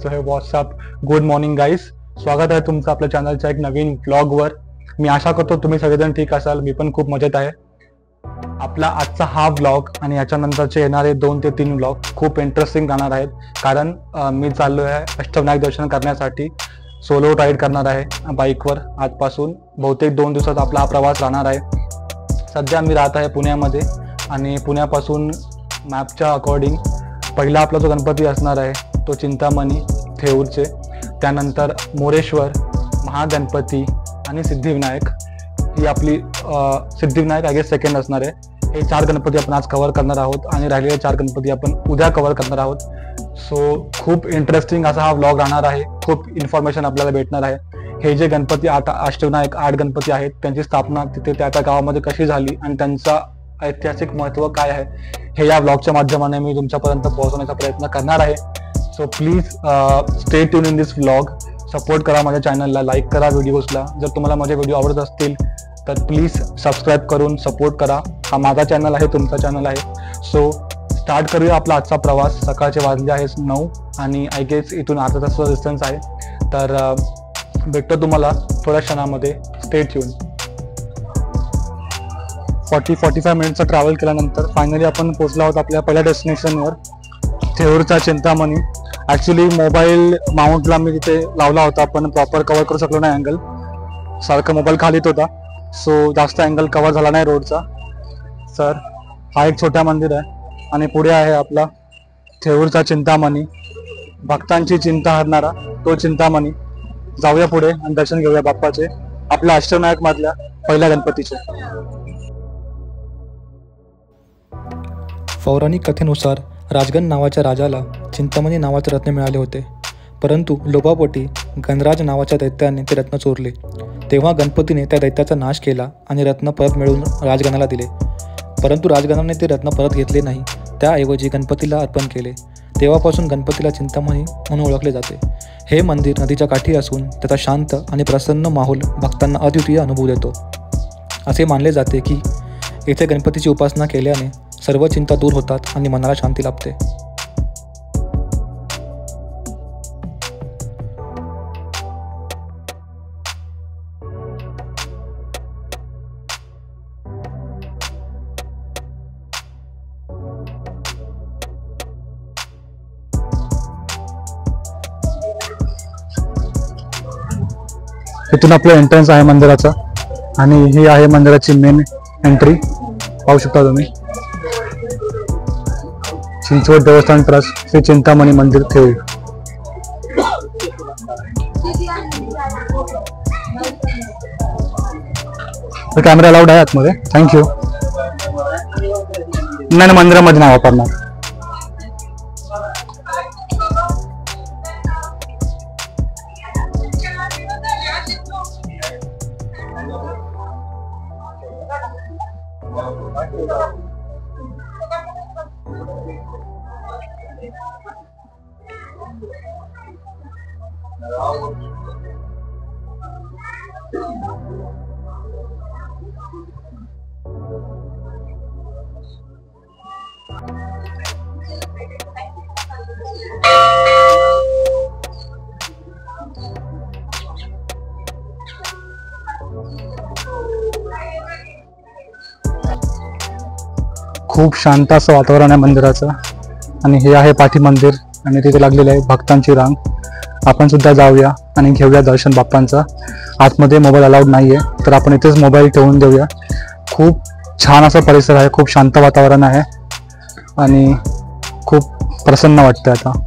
So हे WhatsApp good morning guys. स्वागत आहे तुमचं आपल्या चॅनलच्या एक नवीन व्लॉगवर. मी आशा करतो तुम्ही सगळेजण ठीक असाल. मी पण खूप मजेत आहे. आपला आजचा हा व्लॉग आणि याच्यानंतरचे येणारे 2 ते 3 व्लॉग खूप इंटरेस्टिंग राहणार आहेत. कारण मी चाललो आहे अष्टविनायक दर्शन करण्यासाठी. सोलो राईड करणार आहे बाईकवर आजपासून. बहुतेक 2 दिवसात आपला हा प्रवास राहणार आहे. सध्या मी राहत आहे पुण्यामध्ये आणि पुण्यापासून मॅपच्या अकॉर्डिंग पहिला आपला जो गणपती असणार आहे तो चिंतामणी थेऊरचे, त्यानंतर मोरेश्वर, महागणपती आणि सिद्धिविनायक ही आपली सिद्धिविनायक आय गेस सेकंड असणार आहे. हे 4 गणपती आपण आज कव्हर करणार आहोत आणि राहिलेले 4 गणपती आपण उद्या कव्हर करणार आहोत. सो खूप इंटरेस्टिंग असा हा व्लॉग राहणार आहे. खूप इन्फॉर्मेशन आपल्याला भेटणार आहे. हे जे गणपती अष्टविनायक 8 गणपती आहेत त्यांची स्थापना तिथे त्या गावामध्ये कशी झाली आणि त्यांचा ऐतिहासिक महत्त्व काय आहे हे या व्लॉगच्या माध्यमाने मी तुमच्यापर्यंत पोहोचवण्याचा प्रयत्न करणार आहे. So please stay tune in this vlog. Support करा माझ्या चॅनलला, लाईक करा व्हिडिओजला. जर तुम्हाला माझे व्हिडिओ आवडत असतील तर प्लीज सबस्क्राईब करून सपोर्ट करा. हा माझा चॅनल आहे, तुमचा चॅनल आहे. सो स्टार्ट करूया आपला आजचा प्रवास. सकाळचे वाजले आहेत 9 आणि आय गेस इथून अर्धा तासाचा डिस्टन्स आहे. तर भेटतो तुम्हाला थोड्या क्षणामध्ये. Stay tune. 40-45 मिनिटचा ट्रॅव्हल केल्यानंतर फायनली आपण पोहोचलो आहोत आपल्या पहिल्या डेस्टिनेशनवर, थेऊरचा चिंतामणी. ॲक्च्युली मोबाईल माउंटला मी तिथे लावला होता पण प्रॉपर कवर करू शकलो नाही अँगल. सारखा मोबाईल खालीत होता, सो जास्त अँगल कवर झाला नाही रोडचा. सर हा एक छोटा मंदिर आहे आणि पुढे आहे आपला थेऊरचा चिंतामणी, भक्तांची चिंता हरणारा तो चिंतामणी. जाऊया पुढे आणि दर्शन घेऊया बाप्पाचे, आपल्या अष्टविनायक मधल्या पहिल्या गणपतीचे. पौराणिक कथेनुसार राजगण नावाच्या राजाला चिंतामणी नावाचे रत्न मिळाले होते, परंतु लोभापोटी गणराज नावाच्या दैत्याने ते रत्न चोरले. तेव्हा गणपतीने त्या दैत्याचा नाश केला आणि रत्न परत मिळवून राजगणाला दिले. परंतु राजगणाने ते रत्न परत घेतले नाही, त्याऐवजी गणपतीला अर्पण केले. तेव्हापासून गणपतीला चिंतामणी म्हणून ओळखले जाते. हे मंदिर नदीच्या काठी असून त्याचा शांत आणि प्रसन्न माहोल भक्तांना अद्वितीय अनुभव देतो. असे मानले जाते की येथे गणपतीची उपासना केल्याने सर्व चिंता दूर होतात आणि मनाला शांती लाभते. इथून आपलं एंट्रन्स आहे मंदिराचा आणि ही आहे मंदिराची मेन एंट्री. पाहू शकता तुम्ही. चिंचवड देवस्थान ट्रस्ट, श्री चिंतामणी मंदिर थेऊर. कॅमेरा अलाउड आहे आतमध्ये. थँक्यू. नाही, मंदिरामध्ये नाही वापरणार. खूप शांत असं वातावरण आहे मंदिराचं आणि हे आहे पाठी मंदिर आणि तिथे लागलेले आहे भक्तांची रांग. आपण सुद्धा जाऊया आणि घेऊया दर्शन बाप्पांचा. आतमध्ये मोबाईल अलाउड नाहीये तर आपण इथेच मोबाईल ठेवून देऊया. खूप छान असा परिसर आहे, खूप शांत वातावरण आहे आणि खूप प्रसन्न वाटतं आता.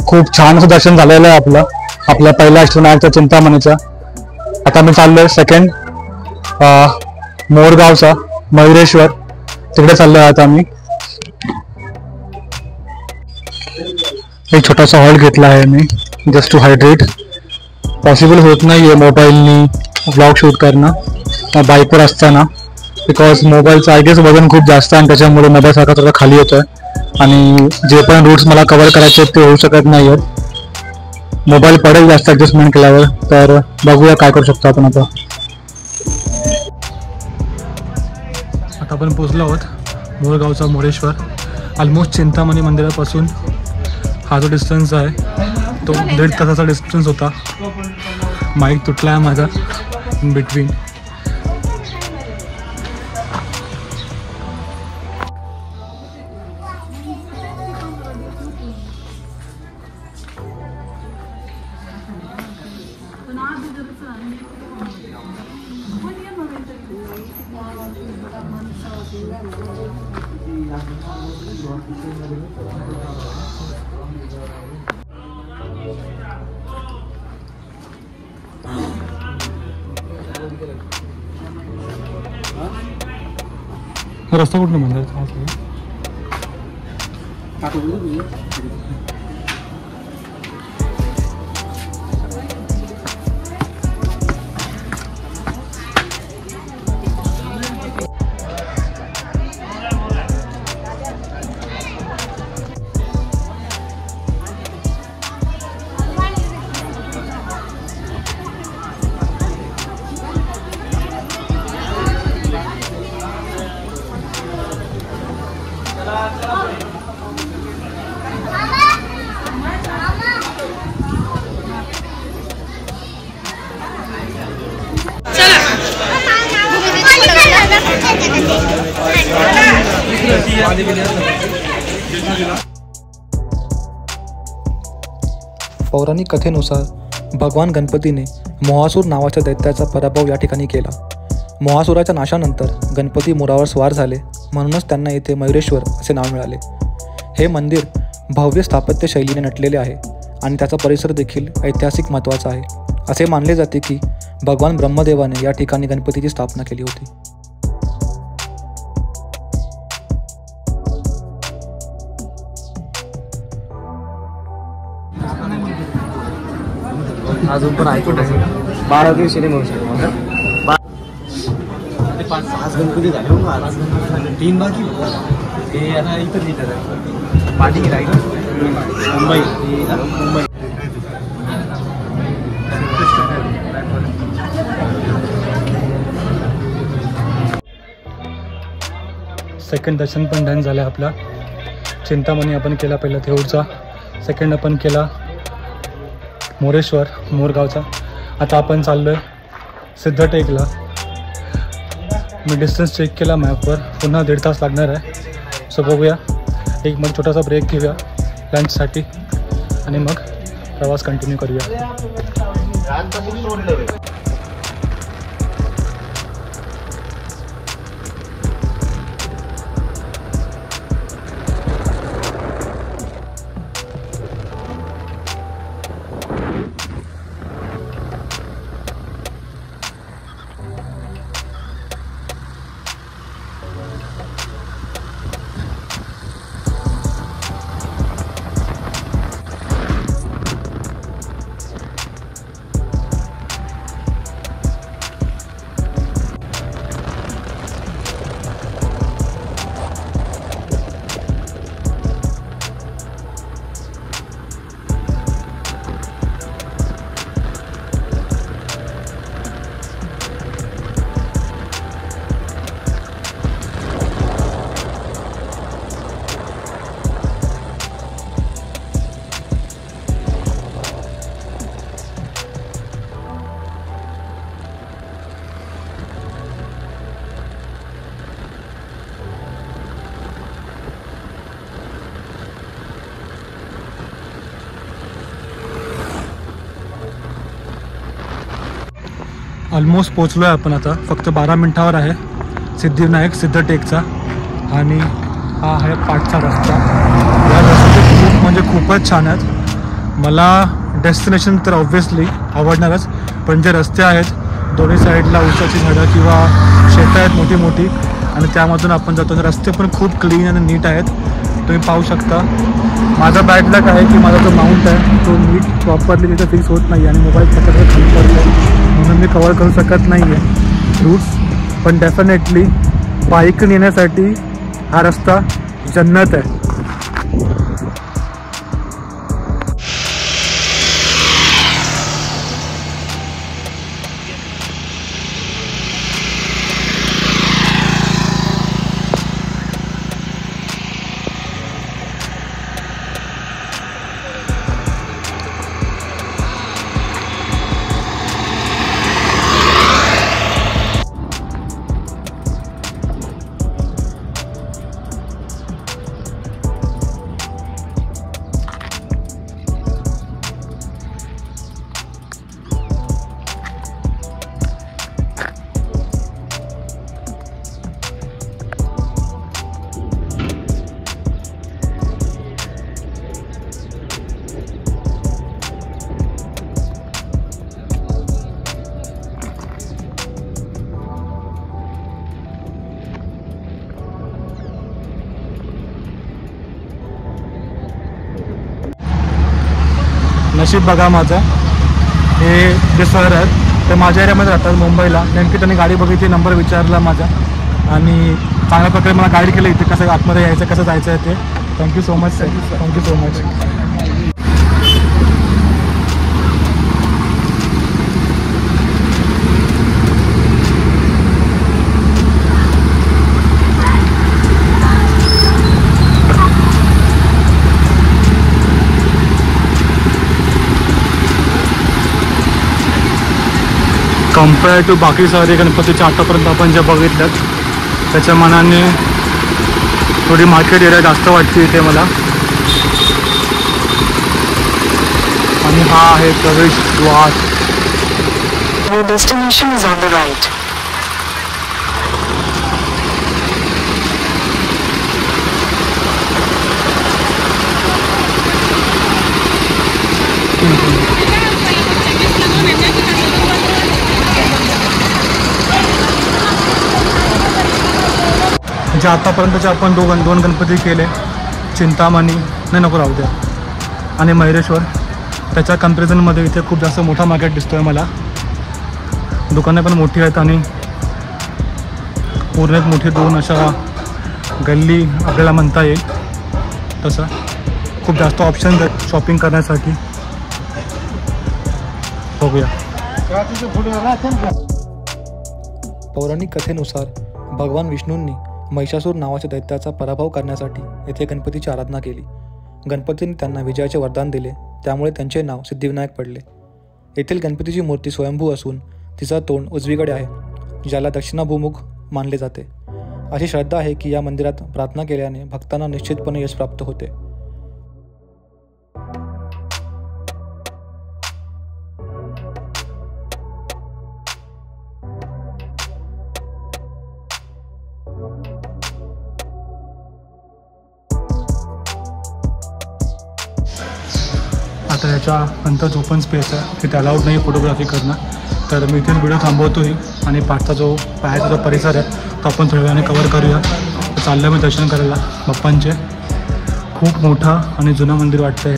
खूप छान असं दर्शन झालेलं आहे आपल्या पहिल्या अष्टविनायकच्या चिंतामणीचं. आता मी चाललोय सेकंड मोरगावचा मयुरेश्वर, तिकडे चाललोय आता मी. एक छोटासा हॉल घेतला आहे मी जस्ट टू हायड्रेट. पॉसिबल होत नाहीये मोबाईलनी व्लॉग शूट करणं बाईकवर असताना, बिकॉज मोबाईलचं आय गेस वजन खूप जास्त आहे आणि त्याच्यामुळे मोबाईल सारखा थोडा खाली येतोय आणि जे पण रूट्स मला कव्हर करायचे ते होऊ शकत नाही आहेत. मोबाईल पडेल जास्त ॲडजस्टमेंट केल्यावर, तर बघूया काय करू शकतो आपण. आता आपण पोचलो आहोत मोरगावचा मोरेश्वर. ऑलमोस्ट चिंतामणी मंदिरापासून हा जो डिस्टन्स आहे तो 1.5 तासाचा डिस्टन्स होता. माईक तुटला आहे माझा इन बिटवीन. रस्ता कुठला म्हणजे पौराणिक कथेनुसार भगवान गणपतीने मोहासूर नावाच्या दैत्याचा पराभव या ठिकाणी केला. मोहासुराच्या नाशानंतर गणपती मोरावर स्वार झाले, म्हणूनच त्यांना येथे मयुरेश्वर असे नाव मिळाले. हे मंदिर भव्य स्थापत्य शैलीने नटलेले आहे आणि त्याचा परिसर देखील ऐतिहासिक महत्त्वाचा आहे. असे मानले जाते की भगवान ब्रह्मदेवाने या ठिकाणी गणपतीची स्थापना केली होती. अजून पण ऐकून 12 दिवशी म्हणू शकतो. 5 गणपती झाले, 3 बाकी ते आता इतर लिटर पाठी राहील मुंबई. सेकंड दर्शन पण डन झालं आपला. चिंतामणी आपण केला पहिला थेऊरचा, सेकंड आपण केला मोरेश्वर मोरगावचा. आता आपण चाललो आहे सिद्धटेकला. मी डिस्टन्स चेक केला मॅपवर, पुन्हा 1.5 तास लागणार आहे. सो बघूया, एक मग छोटासा ब्रेक घेऊया लंचसाठी आणि मग प्रवास कंटिन्यू करूया. ऑलमोस्ट पोचलो आहे आपण आता. फक्त 12 मिनिटावर आहे सिद्धिविनायक सिद्धटेकचा. आणि हा आहे पाठचा रस्ता. या रस्ते खूप म्हणजे खूपच छान आहेत. मला डेस्टिनेशन तर ऑब्व्हियसली आवडणारच, पण जे रस्ते आहेत दोन्ही साईडला ऊसाची झाडं किंवा शेतं आहेत मोठी मोठी आणि त्यामधून आपण जातो. रस्ते पण खूप क्लीन आणि नीट आहेत. तुम्ही पाहू शकता. माझा बॅड लक आहे की माझा जो माउंट आहे तो नीट प्रॉपरली तिथे फिक्स होत नाही आणि मोबाईल पकडलं खाली पडतो, म्हणून मी कवर करू शकत नाही आहे रूट्स. पण डेफिनेटली बाईक नेण्यासाठी हा रस्ता जन्नत आहे. नशीब बघा माझं, हे जे सर आहेत ते माझ्या एरियामध्ये राहतात मुंबईला. नेमकी त्यांनी गाडी बघितली, नंबर विचारला माझा आणि चांगल्या प्रकारे मला गाईड केलं इथे कसं आतमध्ये यायचं कसं जायचं आहे ते. Thank you so much sir. Thank you so much. Compare to बाकी सारे गणपतीच्या आतापर्यंत आपण ज्या बघितल्यात त्याच्या मानाने थोडी मार्केट एरिया जास्त वाटते इथे मला. आणि हा आहे प्रवेशद्वार. Your destination is on the right. जे आतापर्यंतचे आपण दोन गणपती केले, चिंतामणी नाही नको राहू द्या आणि मयूरेश्वर, त्याच्या कम्पॅरिझनमध्ये इथे खूप जास्त मोठा मार्केट दिसतो आहे मला. दुकाने पण मोठी आहेत आणि पूर्ण मोठी 2 अशा गल्ली आपल्याला म्हणता येईल. तसं खूप जास्त ऑप्शन्स आहेत शॉपिंग करण्यासाठी. बघूया. पौराणिक कथेनुसार भगवान विष्णूंनी महिषासूर नावाच्या दैत्याचा पराभव करण्यासाठी येथे गणपतीची आराधना केली. गणपतींनी त्यांना विजयाचे वरदान दिले, त्यामुळे त्यांचे नाव सिद्धिविनायक पडले. येथील गणपतीची मूर्ती स्वयंभू असून तिचा तोंड उजवीकडे आहे, ज्याला दक्षिणाभिमुख मानले जाते. अशी श्रद्धा आहे की या मंदिरात प्रार्थना केल्याने भक्तांना निश्चितपणे यश प्राप्त होते. आता याच्या नंतर ओपन स्पेस आहे, तिथे अलाउड नाही फोटोग्राफी करणं, तर मी इथे व्हिडिओ थांबवतोही आणि पाठचा जो पायाचा जो परिसर आहे तो आपण थोड्या वेळाने कवर करूया. चाललं मी दर्शन करायला बाप्पांचे. खूप मोठा आणि जुनं मंदिर वाटतं आहे.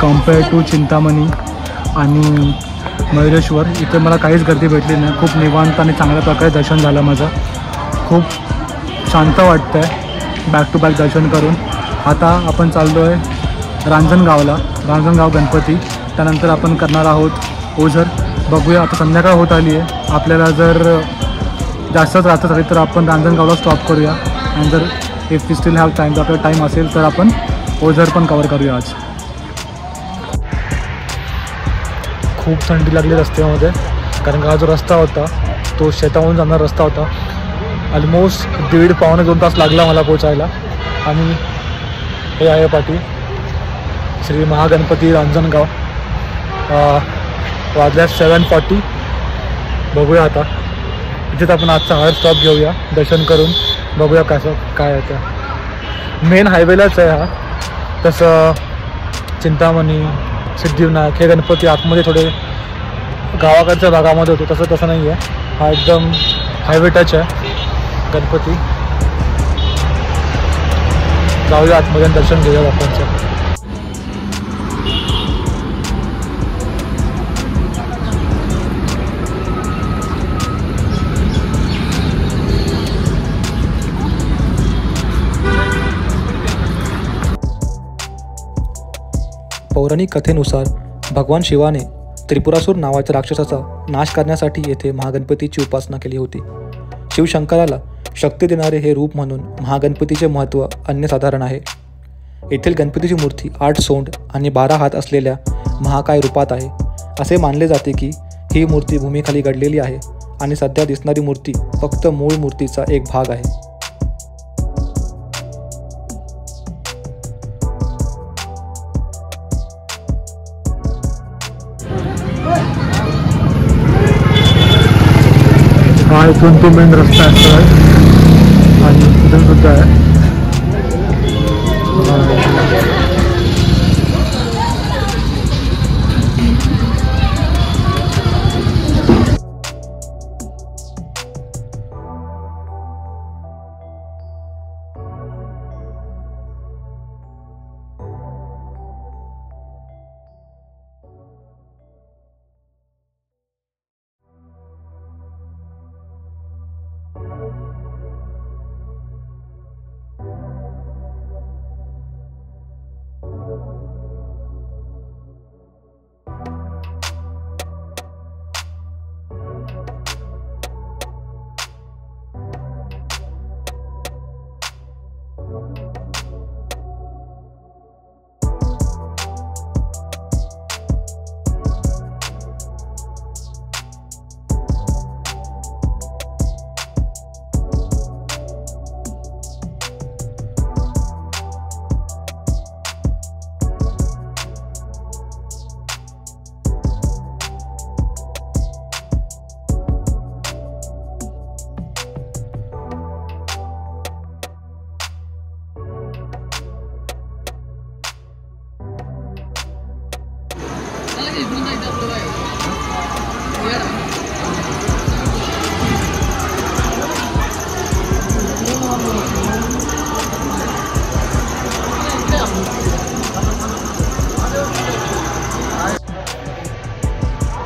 कम्पेअर टू चिंतामणी आणि मयूरेश्वर इथे मला काहीच गर्दी भेटली नाही. खूप निवांत आणि चांगल्या प्रकारे दर्शन झालं माझं. खूप शांत वाटतं आहे बॅक टू बॅक दर्शन करून. आता आपण चाललो आहे रांजणगावला, रांजणगाव गणपती. त्यानंतर आपण करणार आहोत ओझर. बघूया, आता संध्याकाळ होत आली आहे. आपल्याला जर जास्तच रात्र झाली तर आपण रांजणगावला स्टॉप करूया आणि जर if we still have time, जर आपल्याला टाईम असेल तर आपण ओझर पण कवर करूया आज. खूप थंडी लागली रस्त्यामध्ये, कारण का हा जो रस्ता होता तो शेतावरून जाणारा रस्ता होता. ऑलमोस्ट 1.5-2 तास लागला मला पोचायला. आणि हे आहे पाठी श्री महागणपती रांजणगाव. वाजल्या 7:40. बघूया आता इथेच आपण आजचा हर स्टॉप घेऊया, दर्शन करून बघूया कसं काय आहे. मेन हायवेलाच आहे हा. तसं चिंतामणी, सिद्धिविनायक हे गणपती आतमध्ये थोडे गावाकडच्या भागामध्ये होतो, तसं नाही आहे. हा एकदम हायवे टच आहे गणपती. जाऊया आतमध्ये दर्शन घेऊया बाप्पांचं. पौराणिक कथेनुसार भगवान शिवाने त्रिपुरासूर नावाच्या राक्षसाचा नाश करण्यासाठी येथे महागणपतीची उपासना केली होती. शिवशंकराला शक्ती देणारे हे रूप म्हणून महागणपतीचे महत्त्व अन्यसाधारण आहे. येथील गणपतीची मूर्ती 8 सोंड आणि 12 हात असलेल्या महाकाय रूपात आहे. असे मानले जाते की ही मूर्ती भूमीखाली घडलेली आहे आणि सध्या दिसणारी मूर्ती फक्त मूळ मूर्तीचा एक भाग आहे. हा इथून तो मेन रस्ता आहे आणि इथून सुद्धा आहे.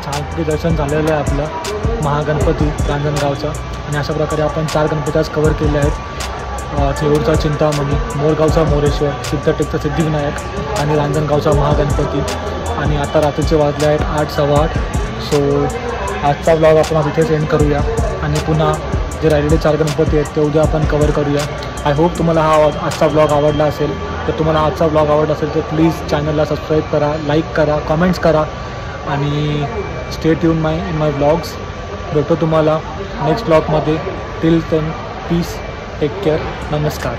छानपैकी दर्शन झालेलं आहे आपलं महागणपती रांजणगावचा. आणि अशा प्रकारे आपण 4 गणपती आज कवर केले आहेत. थेऊरचा चिंतामणी, मोरगावचा मोरेश्वर, सिद्धटेकचा सिद्धिविनायक आणि रांजणगावचा महागणपती. आणि आता रात्रीचे वाजले आहेत 8, 8:15. सो आजचा ब्लॉग आपण आज इथेच एंड करूया आणि पुन्हा जे राहिलेले 4 गणपती आहेत ते उद्या आपण कवर करूया. आय होप तुम्हाला हा आजचा ब्लॉग आवडला असेल. तर तुम्हाला आजचा ब्लॉग आवडला असेल तर प्लीज चॅनलला सबस्क्राईब करा, लाईक करा, कमेंट्स करा आणि stay tune in my blogs. भेटतो तुम्हाला नेक्स्ट ब्लॉगमध्ये. Till then peace, take care, नमस्कार.